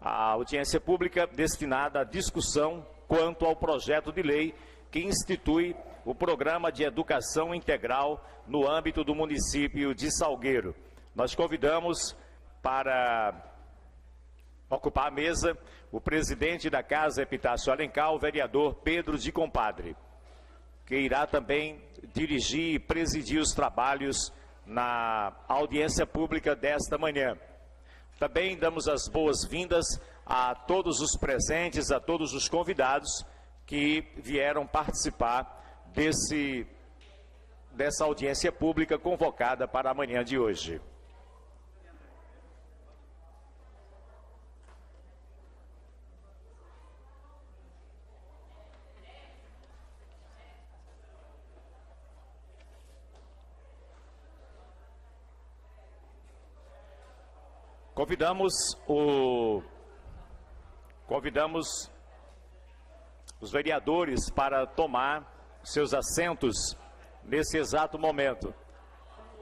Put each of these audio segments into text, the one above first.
a audiência pública destinada à discussão quanto ao projeto de lei que institui o Programa de Educação Integral no âmbito do município de Salgueiro. Nós convidamos para ocupar a mesa o presidente da Casa Epitácio Alencar, o vereador Pedro de Compadre, que irá também dirigir e presidir os trabalhos na audiência pública desta manhã. Também damos as boas-vindas a todos os presentes, a todos os convidados que vieram participar dessa audiência pública convocada para a manhã de hoje. Convidamos os vereadores para tomar seus assentos nesse exato momento.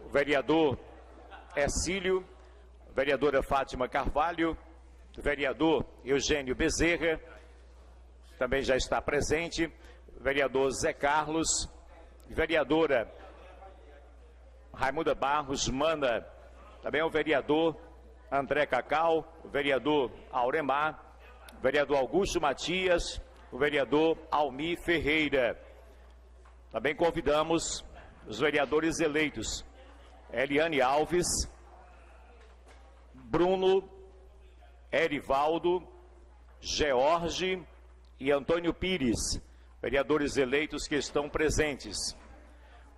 O vereador Ercílio, a vereadora Fátima Carvalho, o vereador Eugênio Bezerra, também já está presente, o vereador Zé Carlos, vereadora Raimunda Barros Mana, também o vereador André Cacau, o vereador Auremar, o vereador Augusto Matias, o vereador Almir Ferreira. Também convidamos os vereadores eleitos, Eliane Alves, Bruno, Erivaldo, George e Antônio Pires, vereadores eleitos que estão presentes.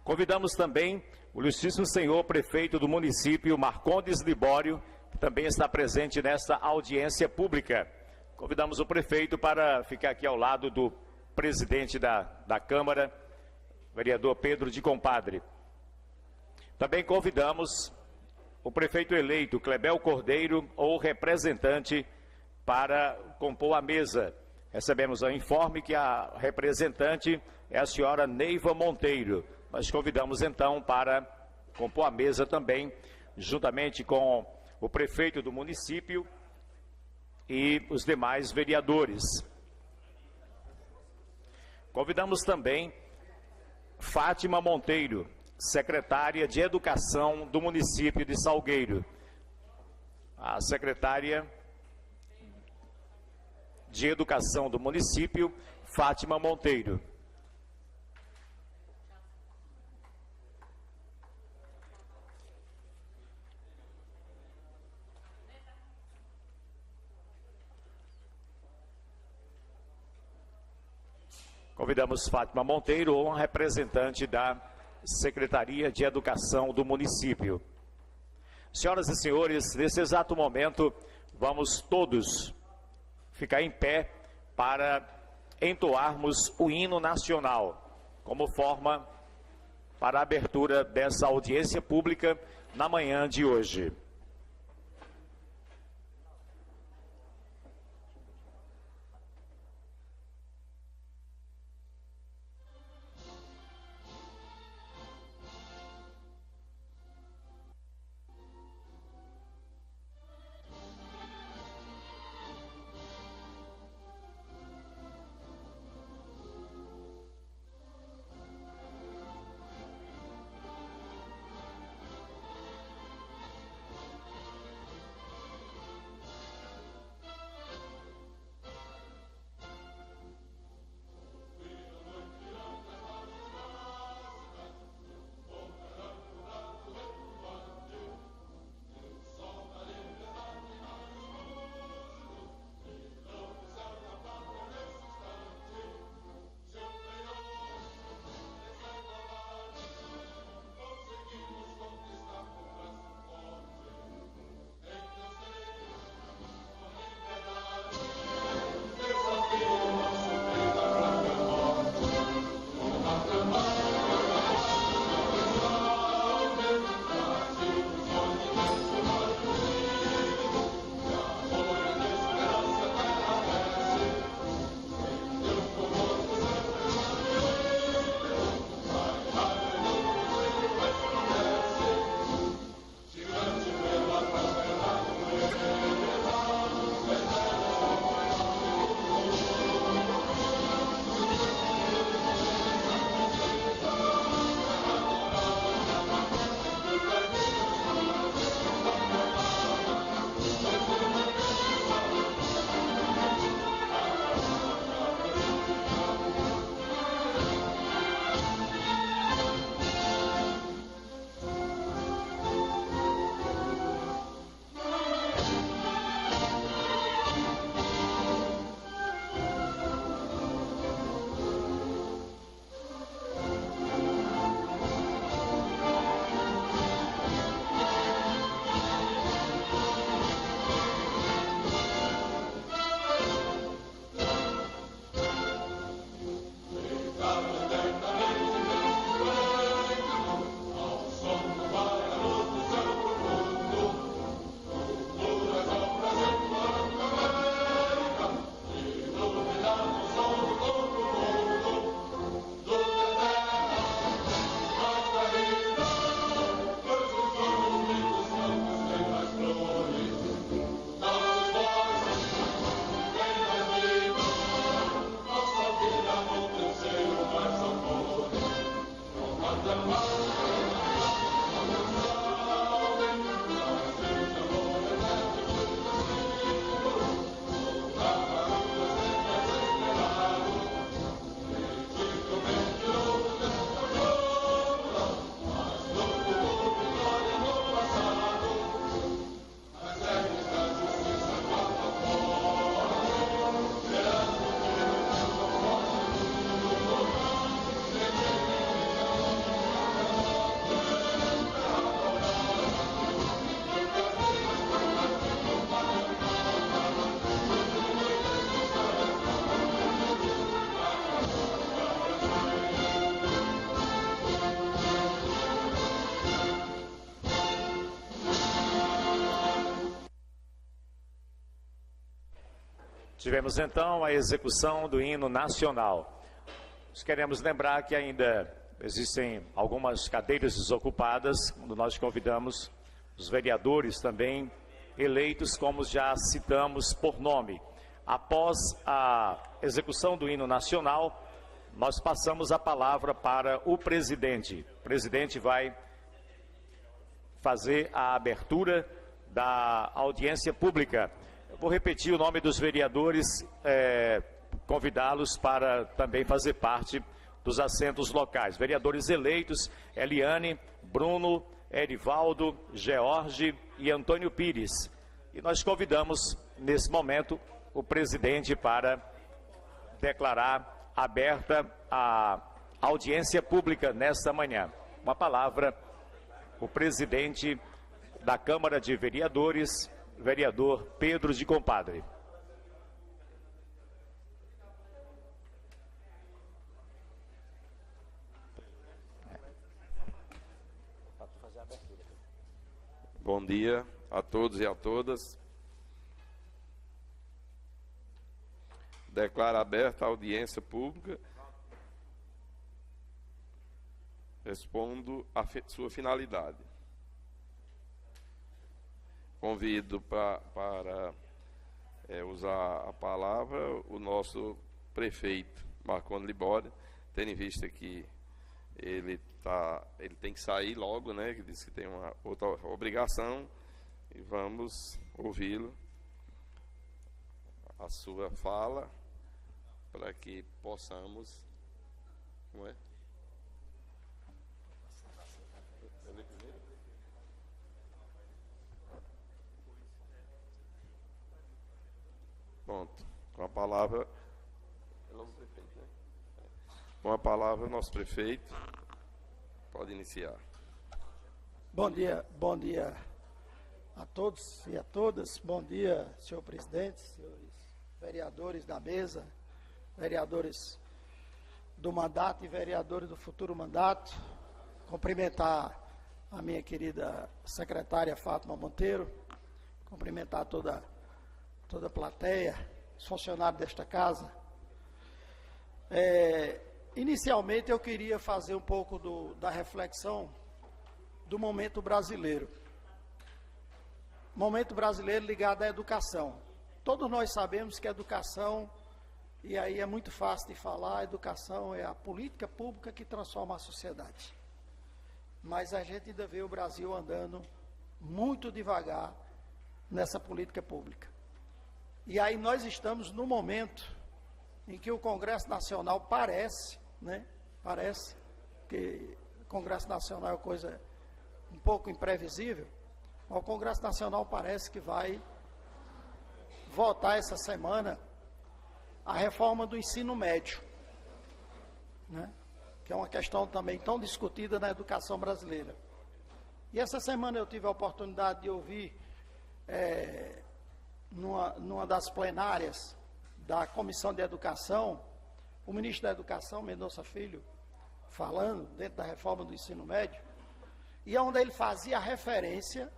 Convidamos também o Ilustríssimo Senhor Prefeito do município, Marcondes Libório, que também está presente nesta audiência pública. Convidamos o prefeito para ficar aqui ao lado do presidente da Câmara, vereador Pedro de Compadre. Também convidamos o prefeito eleito, Clebel Cordeiro, ou representante, para compor a mesa. Recebemos o informe que a representante é a senhora Neiva Monteiro. Nós convidamos então para compor a mesa também, juntamente com o prefeito do município e os demais vereadores. Convidamos também Fátima Monteiro, secretária de Educação do município de Salgueiro. A secretária de Educação do município, Fátima Monteiro. Convidamos Fátima Monteiro, uma representante da Secretaria de Educação do município. Senhoras e senhores, nesse exato momento, vamos todos ficar em pé para entoarmos o hino nacional, como forma para a abertura dessa audiência pública na manhã de hoje. Tivemos então a execução do hino nacional. Nós queremos lembrar que ainda existem algumas cadeiras desocupadas, quando nós convidamos os vereadores também eleitos, como já citamos por nome. Após a execução do hino nacional, nós passamos a palavra para o presidente. O presidente vai fazer a abertura da audiência pública. Eu vou repetir o nome dos vereadores, convidá-los para também fazer parte dos assentos locais. Vereadores eleitos: Eliane, Bruno, Erivaldo, George e Antônio Pires. E nós convidamos, nesse momento, o presidente para declarar aberta a audiência pública nesta manhã. Uma palavra, o presidente da Câmara de Vereadores, vereador Pedro de Compadre. Bom dia a todos e a todas. Declaro aberta a audiência pública. Respondo a sua finalidade. Convido para usar a palavra o nosso prefeito, Marconi Libório, tendo em vista que ele tem que sair logo, né? Que disse que tem uma outra obrigação, e vamos ouvi-lo, a sua fala, para que possamos, não é? Pronto, com a palavra, com a palavra, nosso prefeito pode iniciar. Bom dia a todos e a todas. Bom dia, senhor presidente, senhores vereadores da mesa, vereadores do mandato e vereadores do futuro mandato. Cumprimentar a minha querida secretária Fátima Monteiro, cumprimentar toda a plateia, os funcionários desta casa. Inicialmente eu queria fazer um pouco da reflexão do momento brasileiro. Momento brasileiro ligado à educação. Todos nós sabemos que a educação, e aí é muito fácil de falar, a educação é a política pública que transforma a sociedade. Mas a gente ainda vê o Brasil andando muito devagar nessa política pública. E aí nós estamos no momento em que o Congresso Nacional parece que o Congresso Nacional é uma coisa um pouco imprevisível, mas o Congresso Nacional parece que vai votar essa semana a reforma do ensino médio, né? Que é uma questão também tão discutida na educação brasileira. E essa semana eu tive a oportunidade de ouvir, numa das plenárias da Comissão de Educação, o ministro da Educação, Mendonça Filho, falando dentro da reforma do ensino médio, e onde ele fazia referência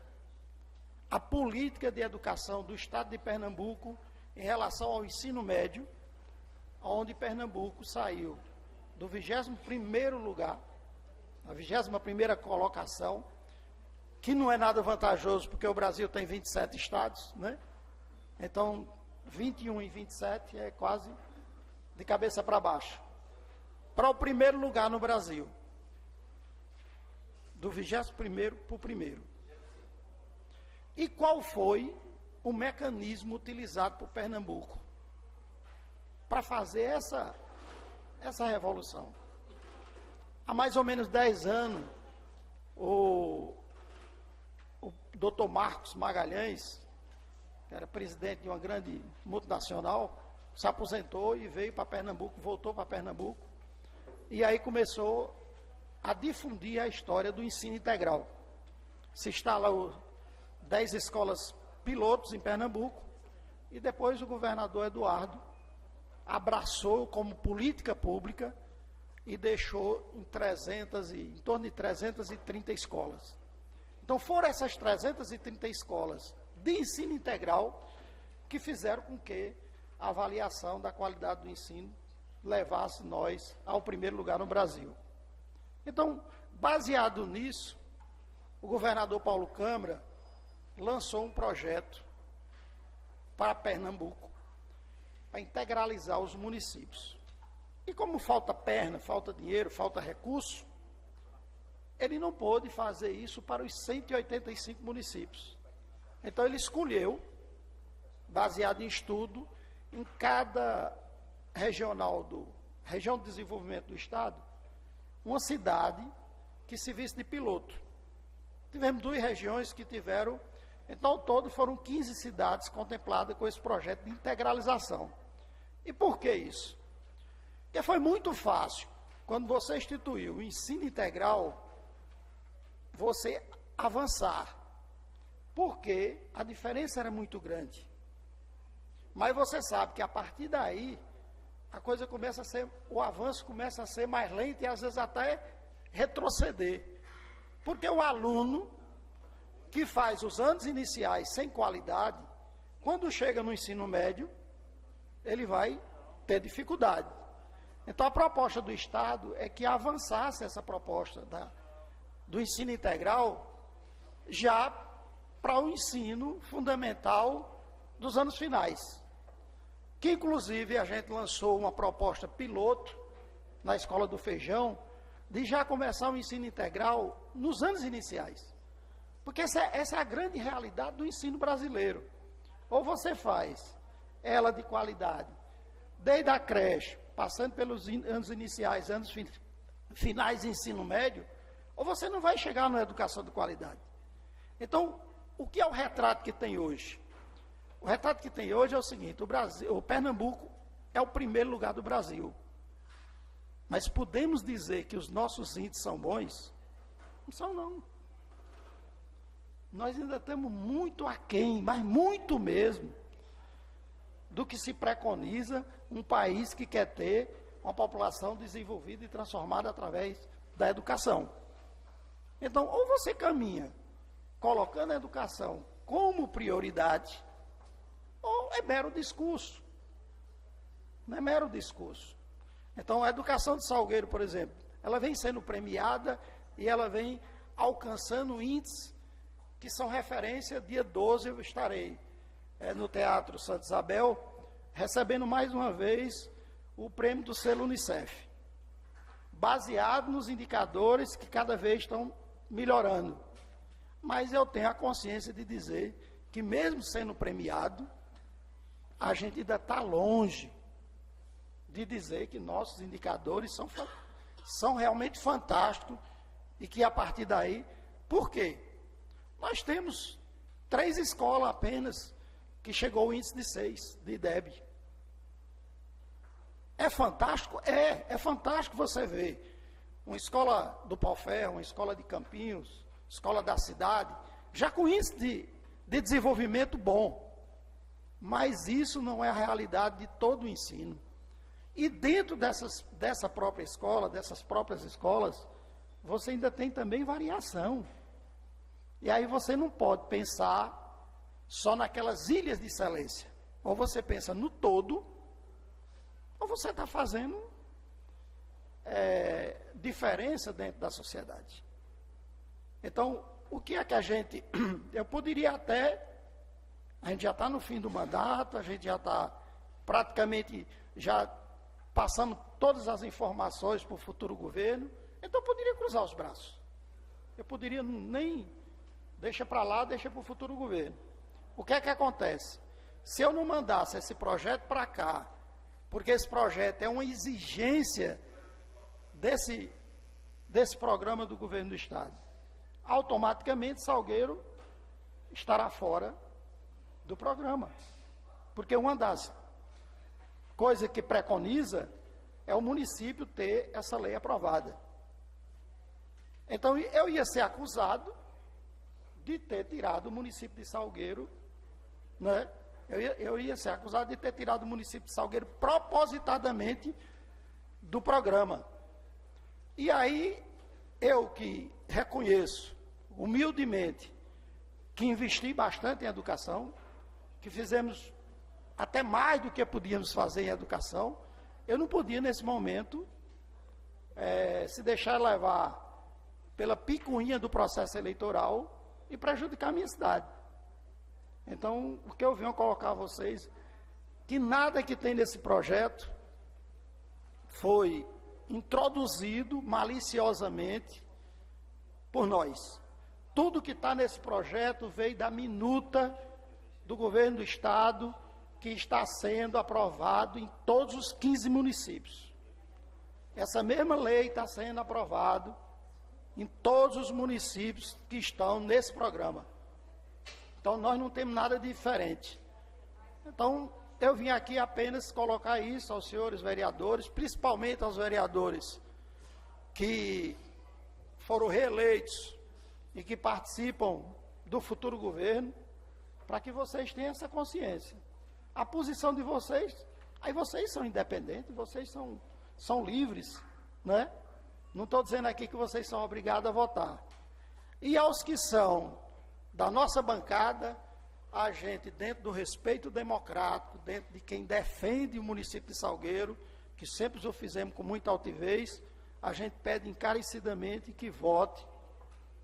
à política de educação do Estado de Pernambuco em relação ao ensino médio, onde Pernambuco saiu do 21º lugar, a 21ª colocação, que não é nada vantajoso, porque o Brasil tem 27 estados, né? Então, 21 e 27 é quase de cabeça para baixo. Para o primeiro lugar no Brasil. Do 21º para o primeiro. E qual foi o mecanismo utilizado por Pernambuco para fazer essa revolução? Há mais ou menos 10 anos, o Dr. Marcos Magalhães, que era presidente de uma grande multinacional, se aposentou e veio para Pernambuco, voltou para Pernambuco, e aí começou a difundir a história do ensino integral. Se instalou 10 escolas pilotos em Pernambuco, e depois o governador Eduardo abraçou como política pública e deixou em torno de 330 escolas. Então foram essas 330 escolas de ensino integral que fizeram com que a avaliação da qualidade do ensino levasse nós ao primeiro lugar no Brasil. Então, baseado nisso, o governador Paulo Câmara lançou um projeto para Pernambuco, para integralizar os municípios. E como falta perna, falta dinheiro, falta recurso, ele não pôde fazer isso para os 185 municípios. Então ele escolheu, baseado em estudo, em cada região de desenvolvimento do Estado, uma cidade que se visse de piloto. Tivemos 2 regiões que tiveram, então ao todo foram 15 cidades contempladas com esse projeto de integralização. E por que isso? Porque foi muito fácil, quando você instituiu o ensino integral, você avançar, porque a diferença era muito grande. Mas você sabe que a partir daí, a coisa começa a ser, o avanço começa a ser mais lento e às vezes até retroceder. Porque o aluno que faz os anos iniciais sem qualidade, quando chega no ensino médio, ele vai ter dificuldade. Então a proposta do Estado é que avançasse essa proposta do ensino integral já para o ensino fundamental dos anos finais. Que inclusive a gente lançou uma proposta piloto na Escola do Feijão, de já começar o ensino integral nos anos iniciais. Porque essa é a grande realidade do ensino brasileiro. Ou você faz ela de qualidade, desde a creche, passando pelos anos iniciais, anos finais de ensino médio, ou você não vai chegar na educação de qualidade. Então, o que é o retrato que tem hoje? O retrato que tem hoje é o seguinte: o Pernambuco é o primeiro lugar do Brasil. Mas podemos dizer que os nossos índices são bons? Não são, não. Nós ainda estamos muito aquém, mas muito mesmo, do que se preconiza um país que quer ter uma população desenvolvida e transformada através da educação. Então, ou você caminha colocando a educação como prioridade, ou é mero discurso. Não é mero discurso. Então, a educação de Salgueiro, por exemplo, ela vem sendo premiada e ela vem alcançando índices que são referência. Dia 12 eu estarei no Teatro Santa Isabel, recebendo mais uma vez o prêmio do selo Unicef, baseado nos indicadores que cada vez estão melhorando. Mas eu tenho a consciência de dizer que mesmo sendo premiado, a gente ainda está longe de dizer que nossos indicadores são realmente fantásticos e que a partir daí, por quê? Nós temos 3 escolas apenas que chegou o índice de 6 de IDEB. É fantástico? É fantástico você ver uma escola do Pau-Ferro, uma escola de Campinhos, escola da cidade, já com índice de desenvolvimento bom. Mas isso não é a realidade de todo o ensino. E dentro dessa própria escola, dessas próprias escolas, você ainda tem também variação. E aí você não pode pensar só naquelas ilhas de excelência. Ou você pensa no todo, ou você está fazendo diferença dentro da sociedade. Então, o que é que a gente... Eu poderia até... A gente já está no fim do mandato, a gente já está praticamente já passando todas as informações para o futuro governo, então eu poderia cruzar os braços. Eu poderia nem... Deixa para lá, deixa para o futuro governo. O que é que acontece? Se eu não mandasse esse projeto para cá, porque esse projeto é uma exigência desse programa do governo do Estado, automaticamente Salgueiro estará fora do programa. Porque uma das coisas que preconiza é o município ter essa lei aprovada. Então eu ia ser acusado de ter tirado o município de Salgueiro, né? Eu ia ser acusado de ter tirado o município de Salgueiro propositadamente do programa. E aí, eu que reconheço, humildemente, que investi bastante em educação, que fizemos até mais do que podíamos fazer em educação, eu não podia, nesse momento, se deixar levar pela picuinha do processo eleitoral e prejudicar a minha cidade. Então, o que eu venho colocar a vocês, que nada que tem nesse projeto foi introduzido maliciosamente por nós. Tudo que está nesse projeto veio da minuta do governo do Estado, que está sendo aprovado em todos os 15 municípios. Essa mesma lei está sendo aprovada em todos os municípios que estão nesse programa. Então, nós não temos nada de diferente. Então, eu vim aqui apenas colocar isso aos senhores vereadores, principalmente aos vereadores que foram reeleitos e que participam do futuro governo, para que vocês tenham essa consciência. A posição de vocês, aí vocês são independentes, vocês são livres, né? Não estou dizendo aqui que vocês são obrigados a votar. E aos que são da nossa bancada, a gente, dentro do respeito democrático, dentro de quem defende o município de Salgueiro, que sempre o fizemos com muita altivez, a gente pede encarecidamente que vote,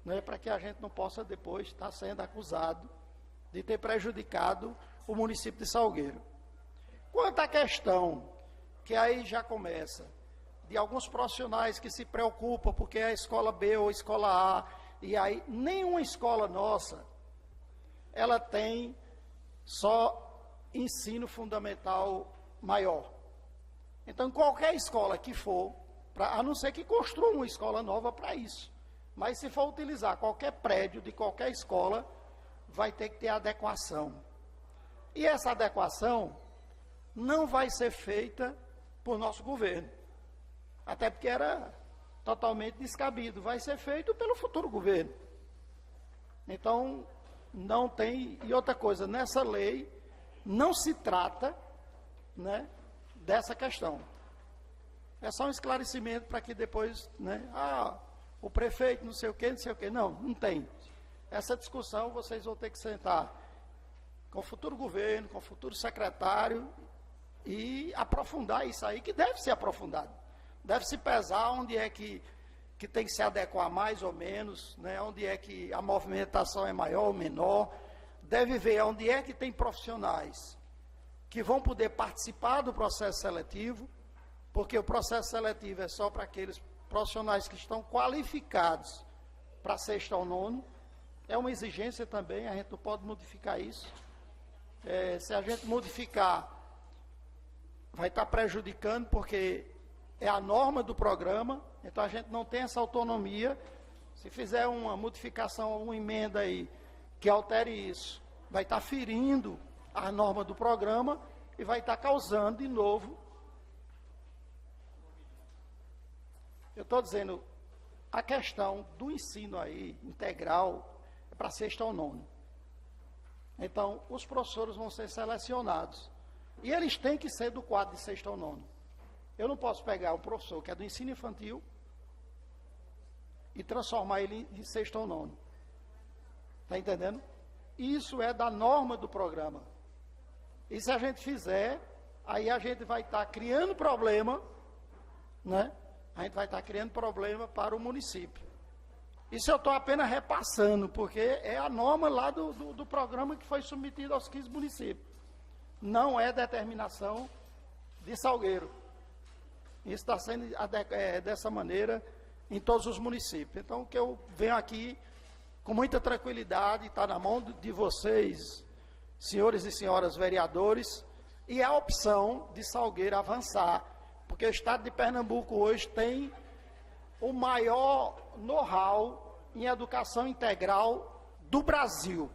né, para que a gente não possa depois estar sendo acusado de ter prejudicado o município de Salgueiro. Quanto à questão, que aí já começa, de alguns profissionais que se preocupam porque é a escola B ou a escola A, e aí nenhuma escola nossa, ela tem só ensino fundamental maior. Então, qualquer escola que for, a não ser que construa uma escola nova para isso, mas se for utilizar qualquer prédio de qualquer escola, vai ter que ter adequação. E essa adequação não vai ser feita por nosso governo, até porque era totalmente descabido, vai ser feito pelo futuro governo. Então, não tem, e outra coisa, nessa lei não se trata, né, dessa questão. É só um esclarecimento para que depois, né, o prefeito não sei o quê, não tem. Essa discussão vocês vão ter que sentar com o futuro governo, com o futuro secretário e aprofundar isso aí, que deve ser aprofundado. Deve se pesar onde é que tem que se adequar mais ou menos, né? Onde é que a movimentação é maior ou menor. Deve ver onde é que tem profissionais que vão poder participar do processo seletivo, porque o processo seletivo é só para aqueles profissionais que estão qualificados para sexto ao nono. É uma exigência também, a gente não pode modificar isso. Se a gente modificar, vai estar prejudicando, porque é a norma do programa, então a gente não tem essa autonomia. Se fizer uma modificação, uma emenda aí, que altere isso, vai estar ferindo a norma do programa e vai estar causando de novo. Eu estou dizendo, a questão do ensino aí, integral, é para sexto ao nono. Então, os professores vão ser selecionados. E eles têm que ser do quadro de sexto ao nono. Eu não posso pegar um professor que é do ensino infantil e transformar ele em sexto ao nono. Está entendendo? Isso é da norma do programa. E se a gente fizer, aí a gente vai estar criando problema, né? A gente vai estar criando problema para o município. Isso eu estou apenas repassando, porque é a norma lá do programa que foi submetido aos 15 municípios. Não é determinação de Salgueiro. Isso está sendo dessa maneira em todos os municípios. Então, o que eu venho aqui com muita tranquilidade, está na mão de vocês, senhores e senhoras vereadores, e é a opção de Salgueiro avançar, porque o estado de Pernambuco hoje tem o maior know-how em educação integral do Brasil.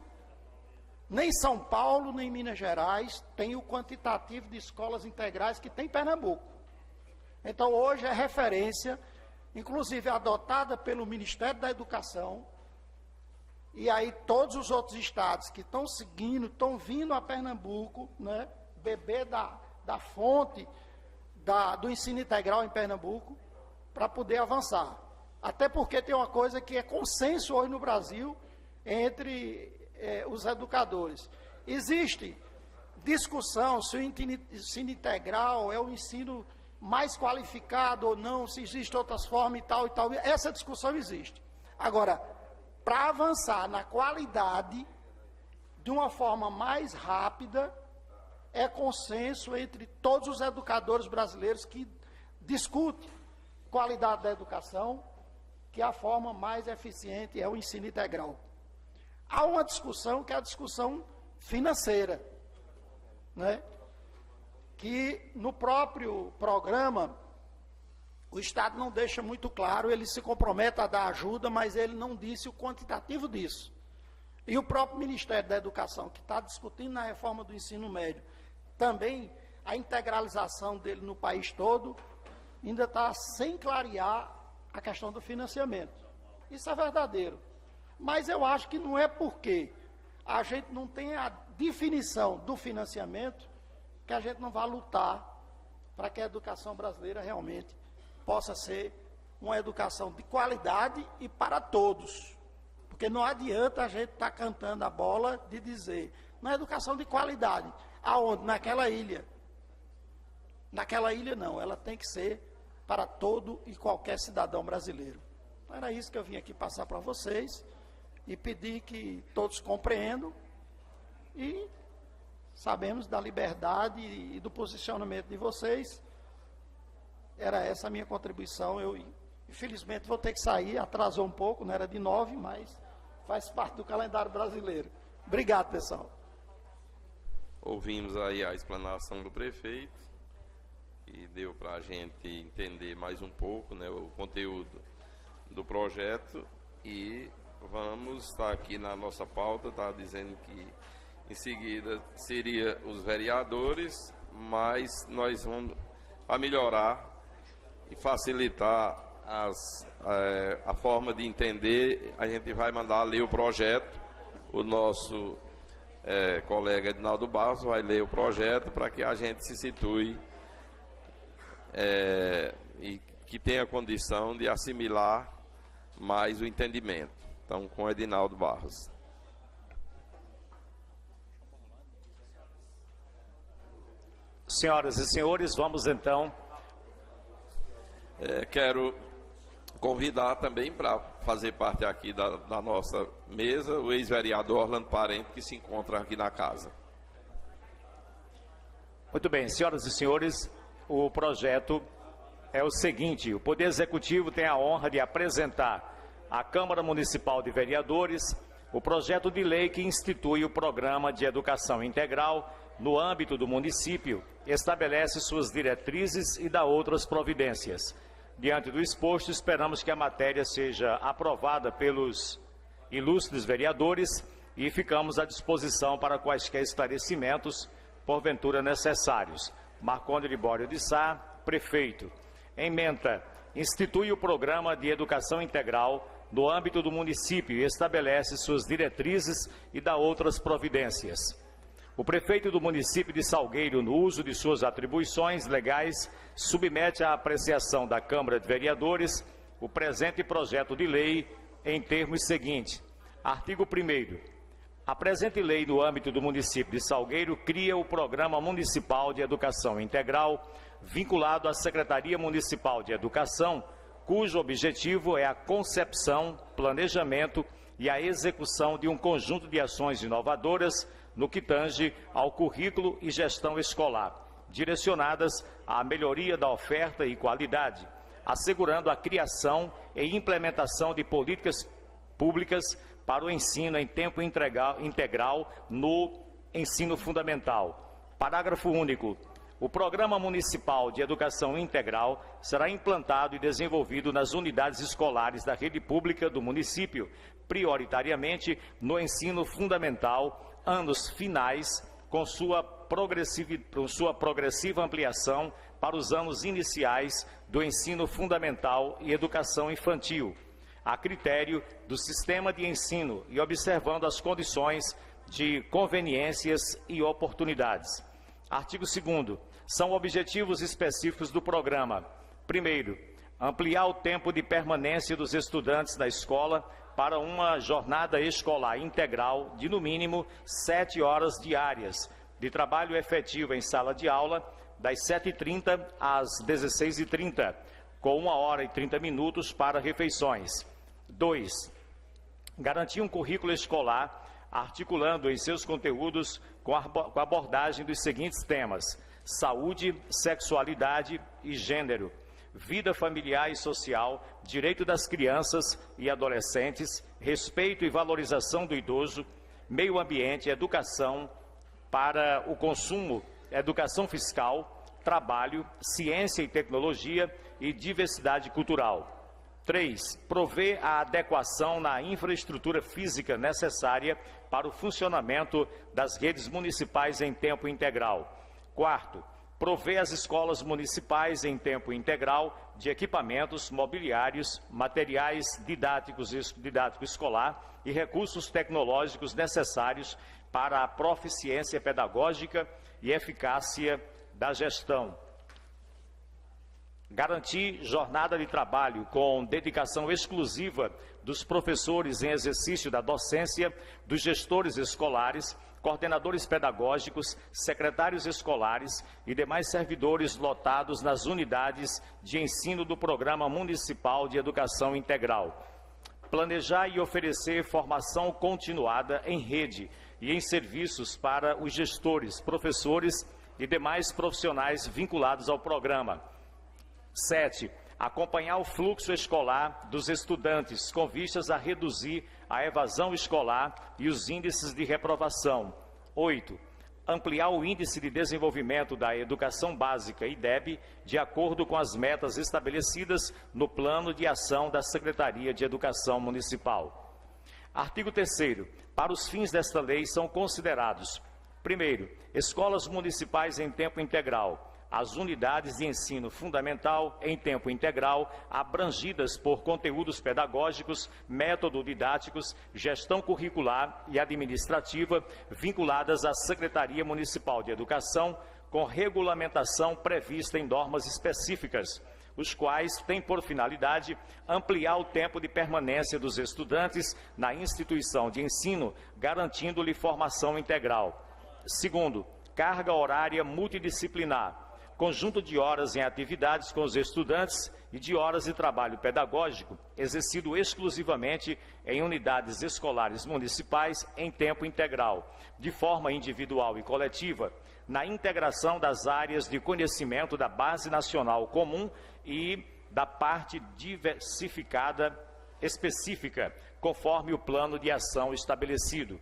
Nem São Paulo, nem Minas Gerais tem o quantitativo de escolas integrais que tem Pernambuco. Então, hoje é referência, inclusive adotada pelo Ministério da Educação, e aí todos os outros estados que estão seguindo, estão vindo a Pernambuco, né, beber da fonte do ensino integral em Pernambuco, para poder avançar. Até porque tem uma coisa que é consenso hoje no Brasil entre os educadores. Existem discussão se o ensino integral é o ensino mais qualificado ou não, se existem outras formas e tal e tal. Essa discussão existe. Agora, para avançar na qualidade de uma forma mais rápida, é consenso entre todos os educadores brasileiros que discutem qualidade da educação, que a forma mais eficiente é o ensino integral. Há uma discussão que é a discussão financeira, né? Que no próprio programa o Estado não deixa muito claro, ele se compromete a dar ajuda, mas ele não disse o quantitativo disso. E o próprio Ministério da Educação, que está discutindo na reforma do ensino médio, também a integralização dele no país todo, ainda está sem clarear a questão do financiamento. Isso é verdadeiro. Mas eu acho que não é porque a gente não tem a definição do financiamento que a gente não vai lutar para que a educação brasileira realmente possa ser uma educação de qualidade e para todos. Porque não adianta a gente estar cantando a bola de dizer, não é educação de qualidade. Aonde? Naquela ilha. Naquela ilha não, ela tem que ser para todo e qualquer cidadão brasileiro. Era isso que eu vim aqui passar para vocês e pedir que todos compreendam e sabemos da liberdade e do posicionamento de vocês. Era essa a minha contribuição. Eu, infelizmente, vou ter que sair, atrasou um pouco, não era de 9, mas faz parte do calendário brasileiro. Obrigado, pessoal. Ouvimos aí a explanação do prefeito, e deu para a gente entender mais um pouco, né, o conteúdo do projeto, e vamos estar aqui na nossa pauta, está dizendo que em seguida seria os vereadores, mas nós vamos, para melhorar e facilitar a forma de entender, a gente vai mandar ler o projeto. O nosso colega Edinaldo Barros vai ler o projeto para que a gente se situe e que tenha condição de assimilar mais o entendimento. Então, com Edinaldo Barros. Senhoras e senhores, vamos então. Quero convidar também para fazer parte aqui da nossa mesa o ex-vereador Orlando Parente, que se encontra aqui na casa. Muito bem, senhoras e senhores, o projeto é o seguinte: o Poder Executivo tem a honra de apresentar à Câmara Municipal de Vereadores o projeto de lei que institui o Programa de Educação Integral no âmbito do município, estabelece suas diretrizes e dá outras providências. Diante do exposto, esperamos que a matéria seja aprovada pelos ilustres vereadores e ficamos à disposição para quaisquer esclarecimentos, porventura necessários. Marcondes Libório de Sá, prefeito. Ementa: institui o Programa de Educação Integral no âmbito do município e estabelece suas diretrizes e dá outras providências. O prefeito do município de Salgueiro, no uso de suas atribuições legais, submete à apreciação da Câmara de Vereadores o presente projeto de lei em termos seguintes. Artigo 1º. A presente lei, no âmbito do município de Salgueiro, cria o Programa Municipal de Educação Integral, vinculado à Secretaria Municipal de Educação, cujo objetivo é a concepção, planejamento e a execução de um conjunto de ações inovadoras no que tange ao currículo e gestão escolar, direcionadas à melhoria da oferta e qualidade, assegurando a criação e implementação de políticas públicas para o ensino em tempo integral no ensino fundamental. Parágrafo único. O Programa Municipal de Educação Integral será implantado e desenvolvido nas unidades escolares da rede pública do município, prioritariamente no ensino fundamental, anos finais, com sua progressiva ampliação para os anos iniciais do ensino fundamental e educação infantil, a critério do sistema de ensino e observando as condições de conveniências e oportunidades. Artigo 2º. São objetivos específicos do programa. Primeiro, ampliar o tempo de permanência dos estudantes na escola para uma jornada escolar integral de, no mínimo, 7 horas diárias, de trabalho efetivo em sala de aula, das 7h30 às 16h30, com 1h30 para refeições. 2. Garantir um currículo escolar, articulando em seus conteúdos com a abordagem dos seguintes temas: saúde, sexualidade e gênero, vida familiar e social, direito das crianças e adolescentes, respeito e valorização do idoso, meio ambiente, educação para o consumo, educação fiscal, trabalho, ciência e tecnologia e diversidade cultural. 3. Prover a adequação na infraestrutura física necessária para o funcionamento das redes municipais em tempo integral. 4. Prover as escolas municipais em tempo integral de equipamentos, mobiliários, materiais didático escolar e recursos tecnológicos necessários para a proficiência pedagógica e eficácia da gestão. Garantir jornada de trabalho com dedicação exclusiva dos professores em exercício da docência, dos gestores escolares, coordenadores pedagógicos, secretários escolares e demais servidores lotados nas unidades de ensino do Programa Municipal de Educação Integral. Planejar e oferecer formação continuada em rede e em serviços para os gestores, professores e demais profissionais vinculados ao programa. 7. Acompanhar o fluxo escolar dos estudantes com vistas a reduzir a evasão escolar e os índices de reprovação. 8. Ampliar o índice de desenvolvimento da educação básica IDEB de acordo com as metas estabelecidas no plano de ação da Secretaria de Educação Municipal. Artigo 3º. Para os fins desta lei são considerados: primeiro, escolas municipais em tempo integral, as unidades de ensino fundamental em tempo integral, abrangidas por conteúdos pedagógicos, métodos didáticos, gestão curricular e administrativa, vinculadas à Secretaria Municipal de Educação, com regulamentação prevista em normas específicas, os quais têm por finalidade ampliar o tempo de permanência dos estudantes na instituição de ensino, garantindo-lhe formação integral. Segundo, carga horária multidisciplinar, conjunto de horas em atividades com os estudantes e de horas de trabalho pedagógico, exercido exclusivamente em unidades escolares municipais em tempo integral, de forma individual e coletiva, na integração das áreas de conhecimento da Base Nacional Comum e da parte diversificada específica, conforme o plano de ação estabelecido.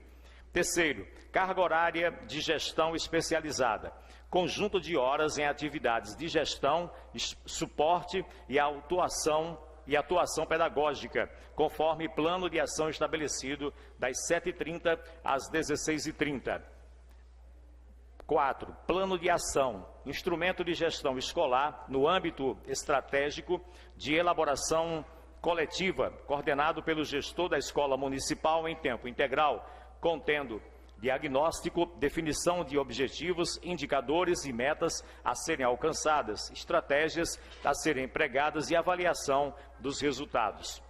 Terceiro, carga horária de gestão especializada, conjunto de horas em atividades de gestão, suporte e atuação pedagógica, conforme plano de ação estabelecido das 7h30 às 16h30. 4. Plano de ação, instrumento de gestão escolar no âmbito estratégico de elaboração coletiva, coordenado pelo gestor da escola municipal em tempo integral, contendo diagnóstico, definição de objetivos, indicadores e metas a serem alcançadas, estratégias a serem empregadas e avaliação dos resultados.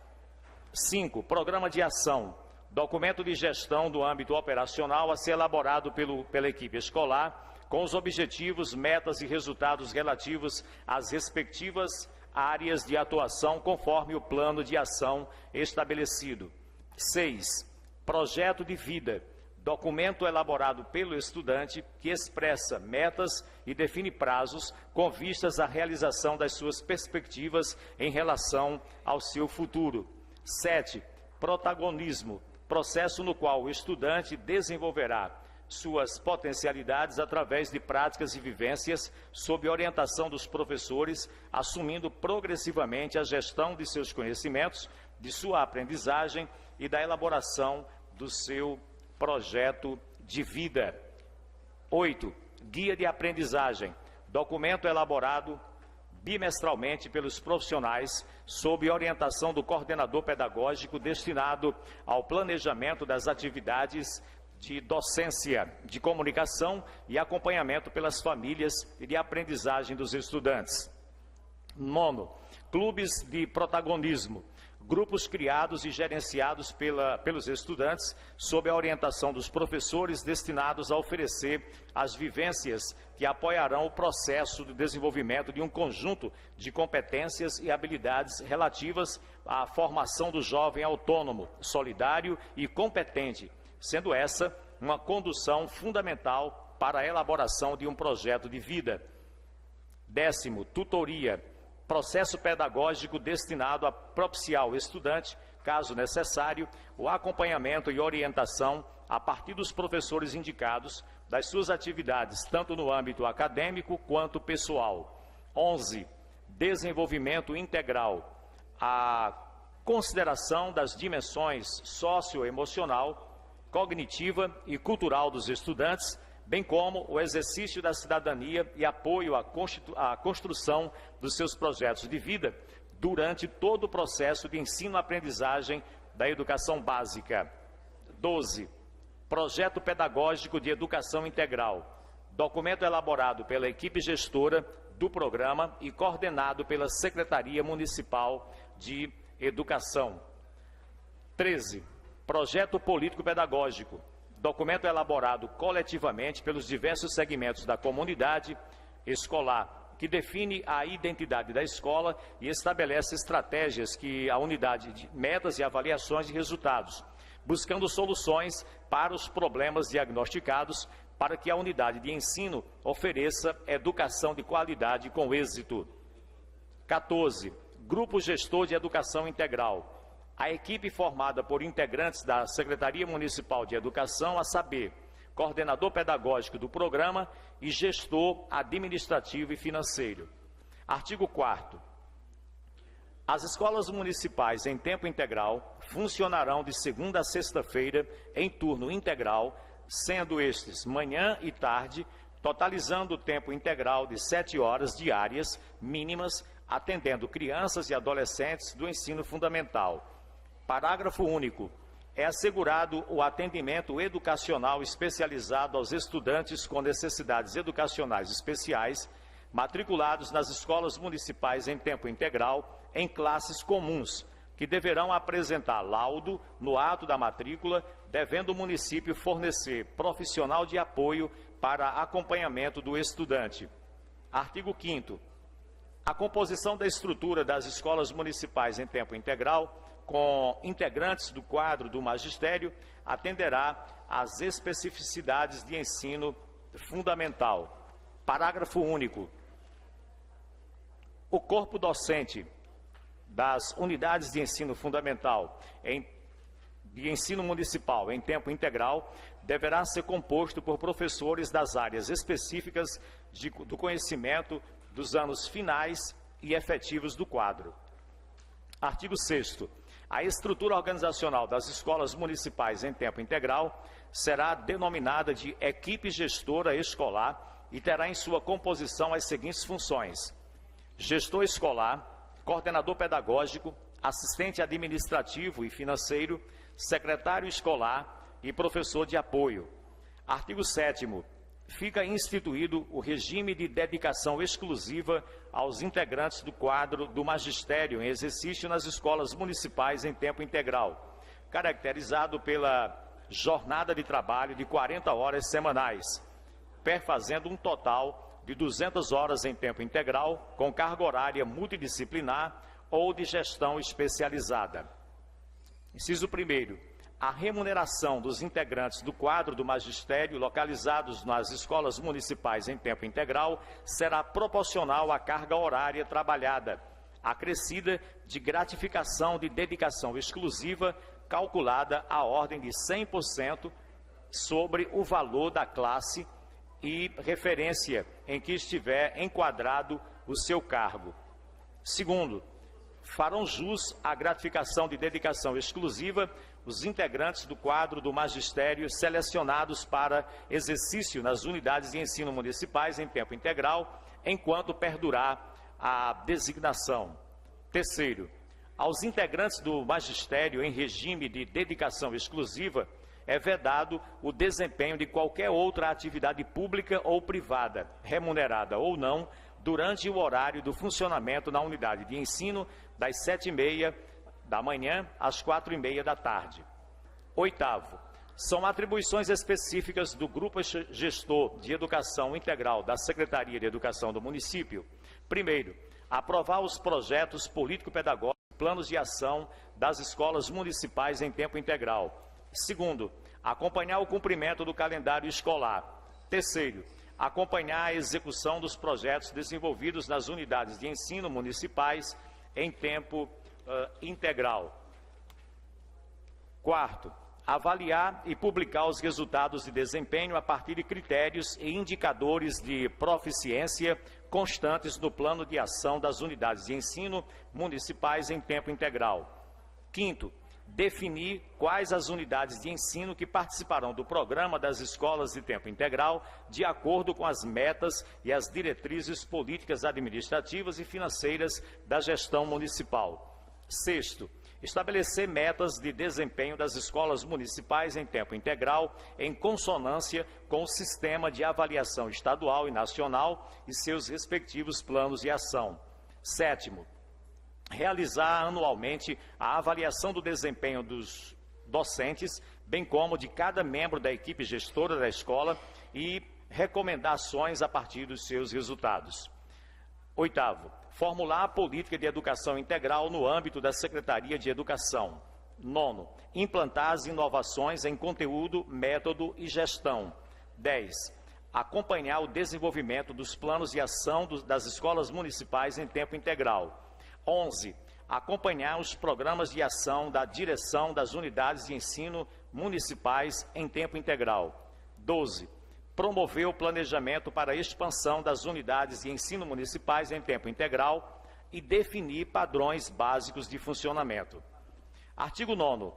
5. Programa de ação, documento de gestão do âmbito operacional a ser elaborado pela equipe escolar, com os objetivos, metas e resultados relativos às respectivas áreas de atuação, conforme o plano de ação estabelecido. 6. Projeto de vida, documento elaborado pelo estudante que expressa metas e define prazos com vistas à realização das suas perspectivas em relação ao seu futuro. 7. Protagonismo, processo no qual o estudante desenvolverá suas potencialidades através de práticas e vivências sob orientação dos professores, assumindo progressivamente a gestão de seus conhecimentos, de sua aprendizagem e da elaboração do seu projeto de vida. 8. Guia de aprendizagem, documento elaborado bimestralmente pelos profissionais sob orientação do coordenador pedagógico destinado ao planejamento das atividades de docência, de comunicação e acompanhamento pelas famílias e de aprendizagem dos estudantes. 9. Clubes de protagonismo, grupos criados e gerenciados pelos estudantes sob a orientação dos professores, destinados a oferecer as vivências que apoiarão o processo de desenvolvimento de um conjunto de competências e habilidades relativas à formação do jovem autônomo, solidário e competente, sendo essa uma condução fundamental para a elaboração de um projeto de vida. 10º, tutoria. Processo pedagógico destinado a propiciar ao estudante, caso necessário, o acompanhamento e orientação a partir dos professores indicados das suas atividades, tanto no âmbito acadêmico quanto pessoal. 11. Desenvolvimento integral. A consideração das dimensões socioemocional, cognitiva e cultural dos estudantes, bem como o exercício da cidadania e apoio à construção dos seus projetos de vida durante todo o processo de ensino-aprendizagem da educação básica. 12. Projeto pedagógico de educação integral. Documento elaborado pela equipe gestora do programa e coordenado pela Secretaria Municipal de Educação. 13. Projeto político-pedagógico. Documento elaborado coletivamente pelos diversos segmentos da comunidade escolar, que define a identidade da escola e estabelece estratégias que a unidade de metas e avaliações de resultados, buscando soluções para os problemas diagnosticados para que a unidade de ensino ofereça educação de qualidade com êxito. 14. Grupo Gestor de Educação Integral. A equipe formada por integrantes da Secretaria Municipal de Educação, a saber, coordenador pedagógico do programa e gestor administrativo e financeiro. Artigo 4º. As escolas municipais em tempo integral funcionarão de segunda a sexta-feira em turno integral, sendo estes manhã e tarde, totalizando o tempo integral de 7 horas diárias mínimas, atendendo crianças e adolescentes do ensino fundamental. Parágrafo único. É assegurado o atendimento educacional especializado aos estudantes com necessidades educacionais especiais, matriculados nas escolas municipais em tempo integral, em classes comuns, que deverão apresentar laudo no ato da matrícula, devendo o município fornecer profissional de apoio para acompanhamento do estudante. Artigo 5º. A composição da estrutura das escolas municipais em tempo integral, com integrantes do quadro do magistério, atenderá às especificidades de ensino fundamental. Parágrafo único. O corpo docente das unidades de ensino fundamental de ensino municipal em tempo integral deverá ser composto por professores das áreas específicas do conhecimento dos anos finais e efetivos do quadro. Artigo 6º. A estrutura organizacional das escolas municipais em tempo integral será denominada de equipe gestora escolar e terá em sua composição as seguintes funções: gestor escolar, coordenador pedagógico, assistente administrativo e financeiro, secretário escolar e professor de apoio. Artigo 7º. Fica instituído o regime de dedicação exclusiva aos integrantes do quadro do magistério em exercício nas escolas municipais em tempo integral, caracterizado pela jornada de trabalho de 40 horas semanais, perfazendo um total de 200 horas em tempo integral, com carga horária multidisciplinar ou de gestão especializada. Inciso 1º. A remuneração dos integrantes do quadro do magistério localizados nas escolas municipais em tempo integral será proporcional à carga horária trabalhada, acrescida de gratificação de dedicação exclusiva, calculada à ordem de 100% sobre o valor da classe e referência em que estiver enquadrado o seu cargo. Segundo, farão jus à gratificação de dedicação exclusiva os integrantes do quadro do magistério selecionados para exercício nas unidades de ensino municipais em tempo integral, enquanto perdurar a designação. Terceiro, aos integrantes do magistério em regime de dedicação exclusiva é vedado o desempenho de qualquer outra atividade pública ou privada, remunerada ou não, durante o horário do funcionamento na unidade de ensino, das 7h30 da manhã às 4h30 da tarde. Oitavo, são atribuições específicas do Grupo Gestor de Educação Integral da Secretaria de Educação do município. Primeiro, aprovar os projetos político-pedagógicos e planos de ação das escolas municipais em tempo integral. Segundo, acompanhar o cumprimento do calendário escolar. Terceiro, acompanhar a execução dos projetos desenvolvidos nas unidades de ensino municipais em tempo integral. Quarto, avaliar e publicar os resultados de desempenho a partir de critérios e indicadores de proficiência constantes no plano de ação das unidades de ensino municipais em tempo integral. Quinto, definir quais as unidades de ensino que participarão do programa das escolas de tempo integral, de acordo com as metas e as diretrizes políticas administrativas e financeiras da gestão municipal. Sexto, estabelecer metas de desempenho das escolas municipais em tempo integral, em consonância com o sistema de avaliação estadual e nacional e seus respectivos planos de ação. Sétimo, realizar anualmente a avaliação do desempenho dos docentes, bem como de cada membro da equipe gestora da escola e recomendações a partir dos seus resultados. Oitavo, formular a política de educação integral no âmbito da Secretaria de Educação. Nono, implantar as inovações em conteúdo, método e gestão. 10, acompanhar o desenvolvimento dos planos de ação das escolas municipais em tempo integral. 11, acompanhar os programas de ação da direção das unidades de ensino municipais em tempo integral. 12, promover o planejamento para a expansão das unidades de ensino municipais em tempo integral e definir padrões básicos de funcionamento. Artigo 9º.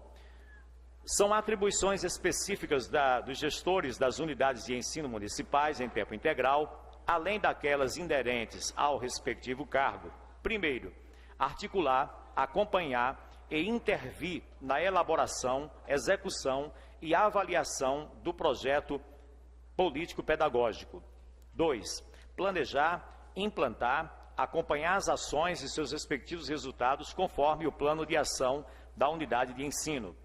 São atribuições específicas dos gestores das unidades de ensino municipais em tempo integral, além daquelas inerentes ao respectivo cargo. Primeiro, articular, acompanhar e intervir na elaboração, execução e avaliação do projeto político-pedagógico. 2. Planejar, implantar, acompanhar as ações e seus respectivos resultados conforme o plano de ação da unidade de ensino.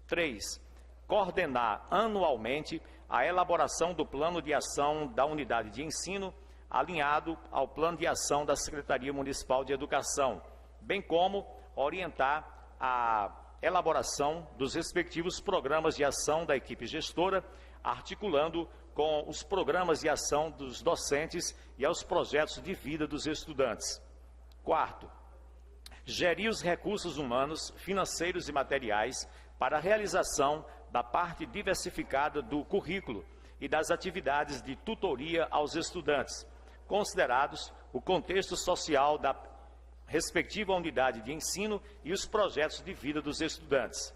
3. Coordenar anualmente a elaboração do plano de ação da unidade de ensino, alinhado ao plano de ação da Secretaria Municipal de Educação, bem como orientar a elaboração dos respectivos programas de ação da equipe gestora, articulando com os programas de ação dos docentes e aos projetos de vida dos estudantes. 4. Gerir os recursos humanos, financeiros e materiais para a realização da parte diversificada do currículo e das atividades de tutoria aos estudantes, considerados o contexto social da respectiva unidade de ensino e os projetos de vida dos estudantes.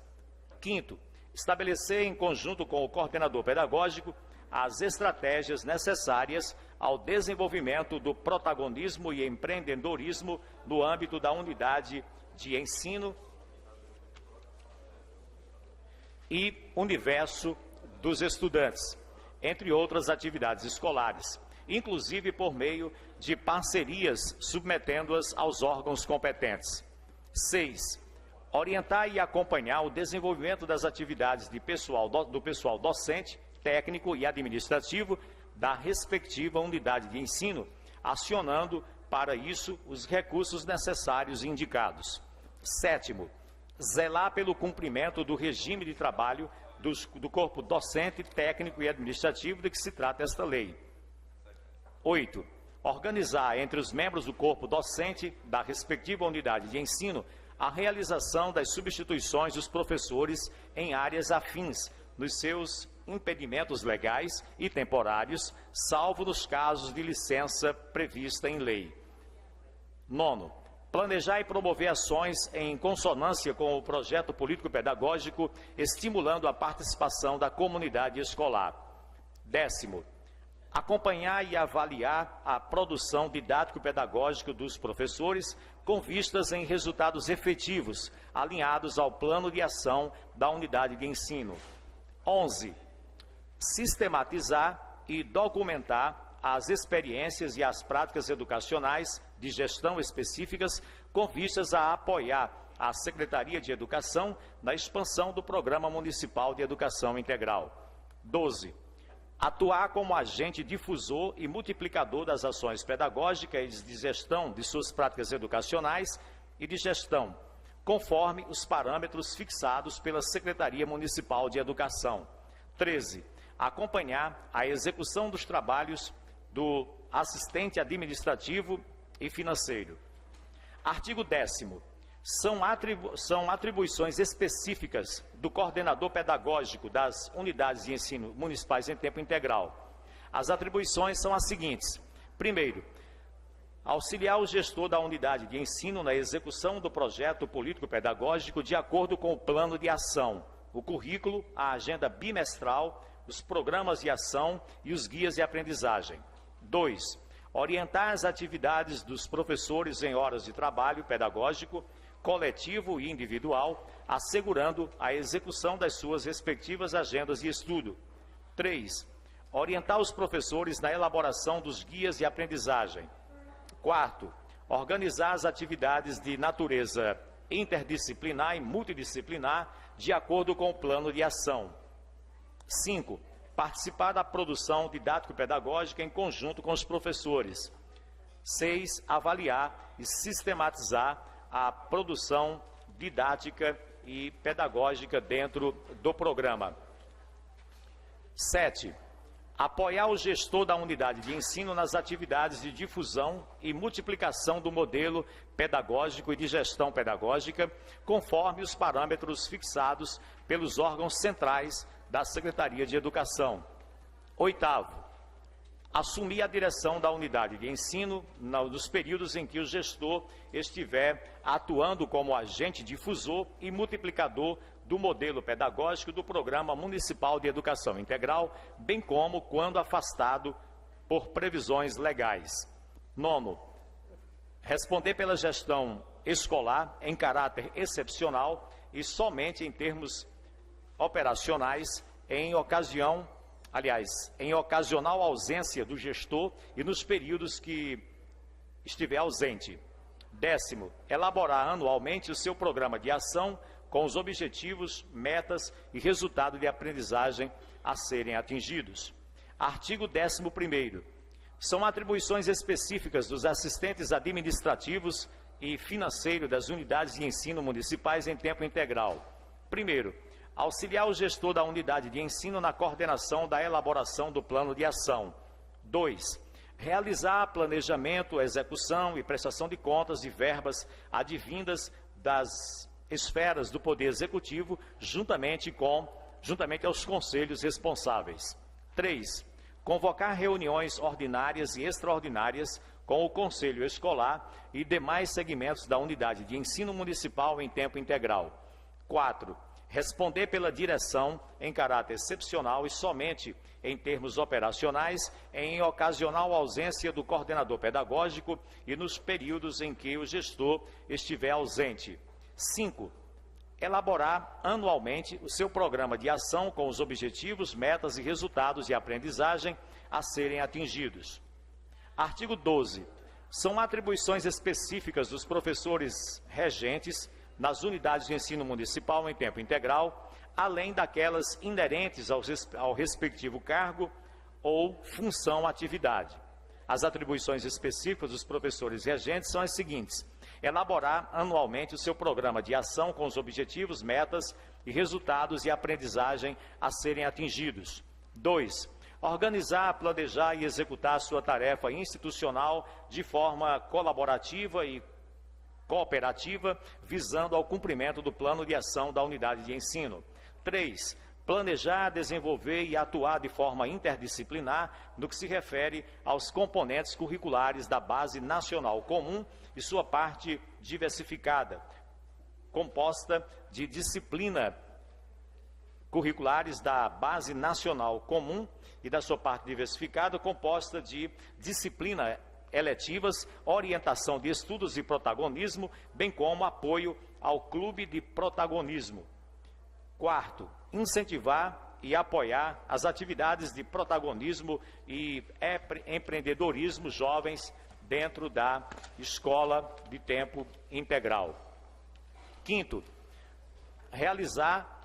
5º, estabelecer em conjunto com o coordenador pedagógico as estratégias necessárias ao desenvolvimento do protagonismo e empreendedorismo no âmbito da unidade de ensino e universo dos estudantes, entre outras atividades escolares, inclusive por meio de parcerias, submetendo-as aos órgãos competentes. 6. Orientar e acompanhar o desenvolvimento das atividades do pessoal docente, técnico e administrativo da respectiva unidade de ensino, acionando para isso os recursos necessários indicados. 7º, zelar pelo cumprimento do regime de trabalho do corpo docente, técnico e administrativo de que se trata esta lei. 8. Organizar entre os membros do corpo docente da respectiva unidade de ensino a realização das substituições dos professores em áreas afins, nos seus impedimentos legais e temporários, salvo nos casos de licença prevista em lei. 9. Planejar e promover ações em consonância com o projeto político-pedagógico, estimulando a participação da comunidade escolar. 10º. Acompanhar e avaliar a produção didático-pedagógica dos professores com vistas em resultados efetivos, alinhados ao plano de ação da unidade de ensino. 11. Sistematizar e documentar as experiências e as práticas educacionais de gestão específicas com vistas a apoiar a Secretaria de Educação na expansão do Programa Municipal de Educação Integral. 12. Atuar como agente difusor e multiplicador das ações pedagógicas de gestão de suas práticas educacionais e de gestão, conforme os parâmetros fixados pela Secretaria Municipal de Educação. 13. Acompanhar a execução dos trabalhos do assistente administrativo e financeiro. Artigo 10º. São atribuições específicas do coordenador pedagógico das unidades de ensino municipais em tempo integral. As atribuições são as seguintes. Primeiro, auxiliar o gestor da unidade de ensino na execução do projeto político-pedagógico de acordo com o plano de ação, o currículo, a agenda bimestral, os programas de ação e os guias de aprendizagem. 2. Orientar as atividades dos professores em horas de trabalho pedagógico, coletivo e individual, assegurando a execução das suas respectivas agendas de estudo. 3. Orientar os professores na elaboração dos guias de aprendizagem. 4. Organizar as atividades de natureza interdisciplinar e multidisciplinar de acordo com o plano de ação. 5. Participar da produção didático-pedagógica em conjunto com os professores. 6. Avaliar e sistematizar a produção didática e pedagógica dentro do programa. 7. Apoiar o gestor da unidade de ensino nas atividades de difusão e multiplicação do modelo pedagógico e de gestão pedagógica, conforme os parâmetros fixados pelos órgãos centrais da Secretaria de Educação. 8º. Assumir a direção da unidade de ensino nos períodos em que o gestor estiver atuando como agente difusor e multiplicador do modelo pedagógico do Programa Municipal de Educação Integral, bem como quando afastado por previsões legais. 9. Responder pela gestão escolar em caráter excepcional e somente em termos operacionais em ocasional ausência do gestor e nos períodos que estiver ausente. 10º, elaborar anualmente o seu programa de ação com os objetivos, metas e resultado de aprendizagem a serem atingidos. Artigo 11º. São atribuições específicas dos assistentes administrativos e financeiros das unidades de ensino municipais em tempo integral. Primeiro, auxiliar o gestor da unidade de ensino na coordenação da elaboração do plano de ação. 2. Realizar planejamento, execução e prestação de contas de verbas advindas das esferas do Poder Executivo, juntamente aos conselhos responsáveis. 3. Convocar reuniões ordinárias e extraordinárias com o Conselho Escolar e demais segmentos da unidade de ensino municipal em tempo integral. 4. Responder pela direção em caráter excepcional e somente em termos operacionais, em ocasional ausência do coordenador pedagógico e nos períodos em que o gestor estiver ausente. 5. Elaborar anualmente o seu programa de ação com os objetivos, metas e resultados de aprendizagem a serem atingidos. Artigo 12. São atribuições específicas dos professores regentes nas unidades de ensino municipal em tempo integral, além daquelas inerentes ao respectivo cargo ou função atividade. As atribuições específicas dos professores regentes são as seguintes: elaborar anualmente o seu programa de ação com os objetivos, metas e resultados de aprendizagem a serem atingidos. 2. Organizar, planejar e executar sua tarefa institucional de forma colaborativa e cooperativa, visando ao cumprimento do plano de ação da unidade de ensino. 3. Planejar, desenvolver e atuar de forma interdisciplinar no que se refere aos componentes curriculares da Base Nacional Comum e sua parte diversificada, composta de disciplina curriculares da Base Nacional Comum e da sua parte diversificada, composta de disciplina eletivas, orientação de estudos e protagonismo, bem como apoio ao clube de protagonismo. 4. Incentivar e apoiar as atividades de protagonismo e empreendedorismo jovens dentro da escola de tempo integral. Quinto, realizar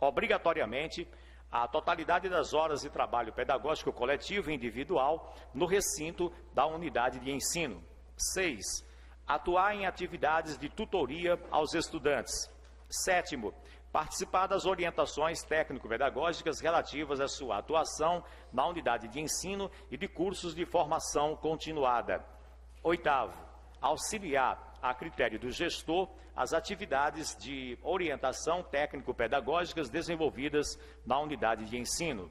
obrigatoriamente a totalidade das horas de trabalho pedagógico coletivo e individual no recinto da unidade de ensino. 6. Atuar em atividades de tutoria aos estudantes. Sétimo, participar das orientações técnico-pedagógicas relativas à sua atuação na unidade de ensino e de cursos de formação continuada. Oitavo, auxiliar, a critério do gestor, as atividades de orientação técnico-pedagógicas desenvolvidas na unidade de ensino.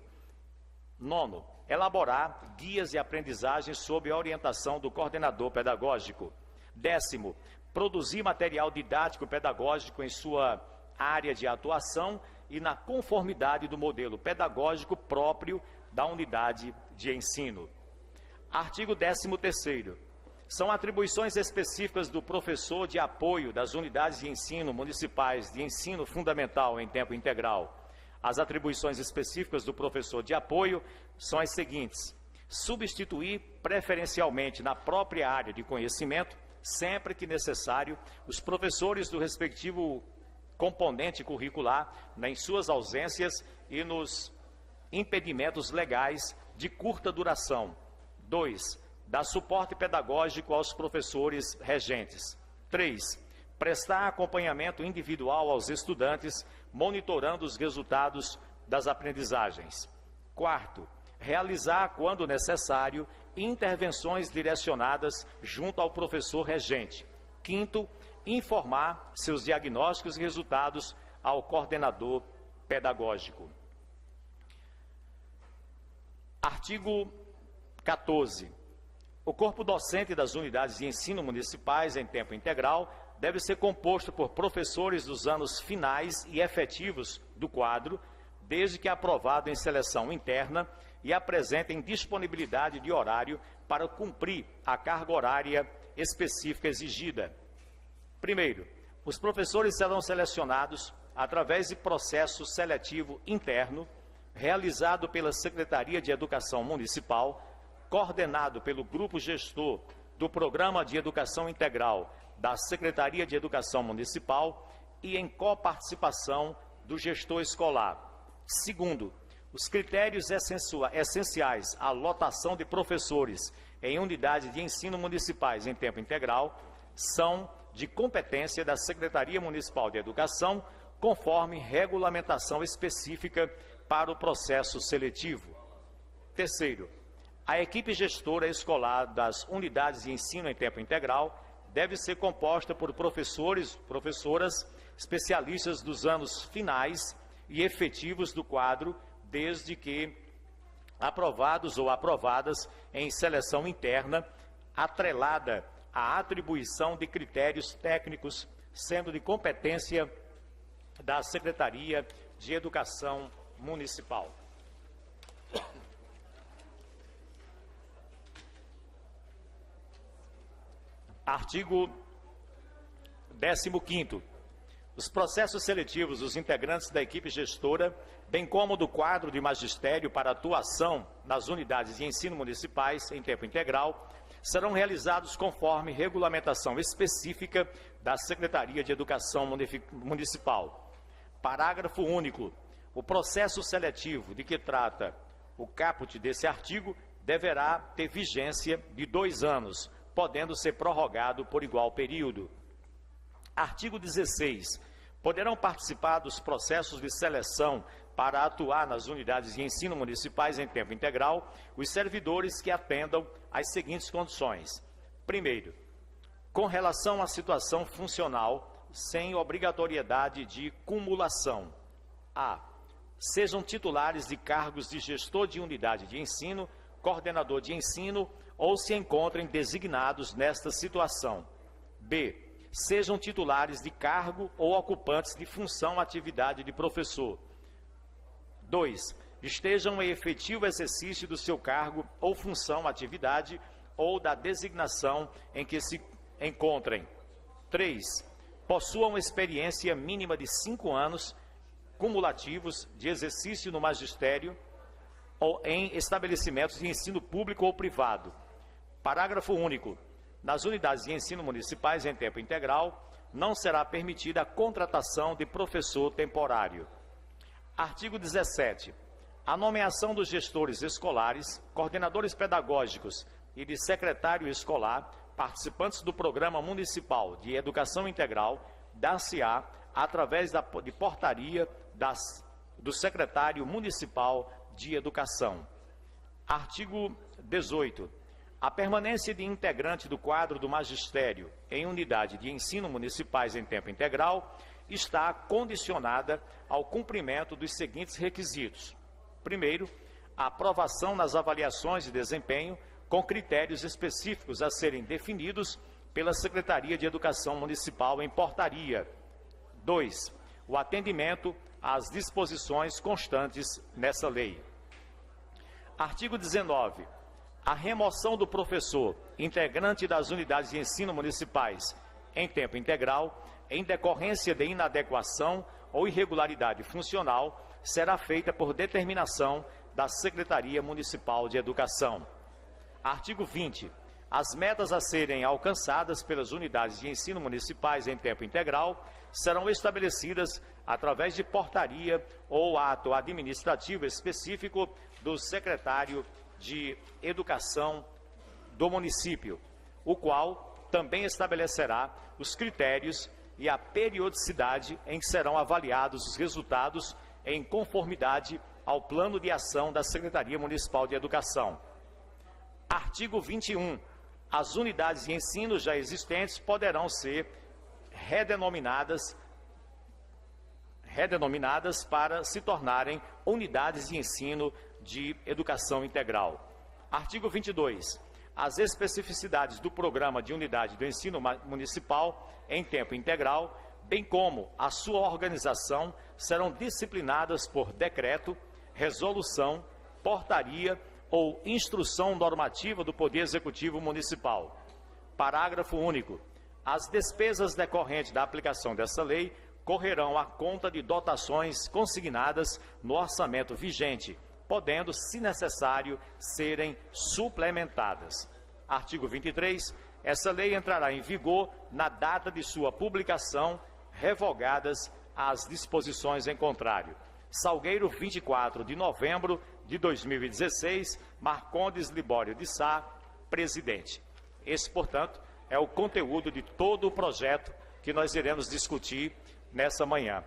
Nono, elaborar guias de aprendizagem sob a orientação do coordenador pedagógico. Décimo, produzir material didático pedagógico em sua área de atuação e na conformidade do modelo pedagógico próprio da unidade de ensino. Artigo 13º. São atribuições específicas do professor de apoio das unidades de ensino municipais de ensino fundamental em tempo integral. As atribuições específicas do professor de apoio são as seguintes: substituir preferencialmente na própria área de conhecimento, sempre que necessário, os professores do respectivo componente curricular, em suas ausências e nos impedimentos legais de curta duração. 2. Dar suporte pedagógico aos professores regentes. 3. Prestar acompanhamento individual aos estudantes, monitorando os resultados das aprendizagens. 4. Realizar, quando necessário, intervenções direcionadas junto ao professor regente. 5º, informar seus diagnósticos e resultados ao coordenador pedagógico. Artigo 14. O corpo docente das unidades de ensino municipais em tempo integral deve ser composto por professores dos anos finais e efetivos do quadro, desde que aprovado em seleção interna e apresentem disponibilidade de horário para cumprir a carga horária específica exigida. Primeiro, os professores serão selecionados através de processo seletivo interno, realizado pela Secretaria de Educação Municipal, coordenado pelo Grupo Gestor do Programa de Educação Integral da Secretaria de Educação Municipal e em coparticipação do gestor escolar. Segundo, os critérios essenciais à lotação de professores em unidades de ensino municipais em tempo integral são de competência da Secretaria Municipal de Educação, conforme regulamentação específica para o processo seletivo. Terceiro, a equipe gestora escolar das unidades de ensino em tempo integral deve ser composta por professoras, especialistas dos anos finais e efetivos do quadro, desde que aprovados ou aprovadas em seleção interna, atrelada à atribuição de critérios técnicos, sendo de competência da Secretaria de Educação Municipal. Artigo 15º. Os processos seletivos dos integrantes da equipe gestora, bem como do quadro de magistério para atuação nas unidades de ensino municipais em tempo integral, serão realizados conforme regulamentação específica da Secretaria de Educação Municipal. Parágrafo único. O processo seletivo de que trata o caput desse artigo deverá ter vigência de 2 anos, podendo ser prorrogado por igual período. Artigo 16. Poderão participar dos processos de seleção para atuar nas unidades de ensino municipais em tempo integral os servidores que atendam às seguintes condições. Primeiro, com relação à situação funcional, sem obrigatoriedade de cumulação. A. Sejam titulares de cargos de gestor de unidade de ensino, coordenador de ensino, ou se encontrem designados nesta situação. B. Sejam titulares de cargo ou ocupantes de função atividade de professor. 2. Estejam em efetivo exercício do seu cargo ou função atividade ou da designação em que se encontrem. 3. Possuam experiência mínima de 5 anos cumulativos de exercício no magistério ou em estabelecimentos de ensino público ou privado. Parágrafo único. nas unidades de ensino municipais em tempo integral, não será permitida a contratação de professor temporário. Artigo 17. A nomeação dos gestores escolares, coordenadores pedagógicos e de secretário escolar, participantes do Programa Municipal de Educação Integral, dar-se-á através de portaria do secretário municipal de Educação. Artigo 18. A permanência de integrante do quadro do magistério em unidade de ensino municipais em tempo integral está condicionada ao cumprimento dos seguintes requisitos. Primeiro, a aprovação nas avaliações de desempenho com critérios específicos a serem definidos pela Secretaria de Educação Municipal em portaria. 2. O atendimento às disposições constantes nessa lei. Artigo 19. A remoção do professor, integrante das unidades de ensino municipais em tempo integral, em decorrência de inadequação ou irregularidade funcional, será feita por determinação da Secretaria Municipal de Educação. Artigo 20. As metas a serem alcançadas pelas unidades de ensino municipais em tempo integral serão estabelecidas através de portaria ou ato administrativo específico do secretário de Educação do município, o qual também estabelecerá os critérios e a periodicidade em que serão avaliados os resultados em conformidade ao plano de ação da Secretaria Municipal de Educação. Artigo 21. As unidades de ensino já existentes poderão ser redenominadas para se tornarem unidades de ensino de educação integral. Artigo 22. As especificidades do programa de unidade do ensino municipal em tempo integral, bem como a sua organização, serão disciplinadas por decreto, resolução, portaria ou instrução normativa do Poder Executivo Municipal. Parágrafo único. As despesas decorrentes da aplicação dessa lei correrão à conta de dotações consignadas no orçamento vigente, podendo, se necessário, serem suplementadas. Artigo 23. Essa lei entrará em vigor na data de sua publicação, revogadas as disposições em contrário. Salgueiro, 24 de novembro de 2016, Marcondes Libório de Sá, presidente. Esse, portanto, é o conteúdo de todo o projeto que nós iremos discutir nessa manhã.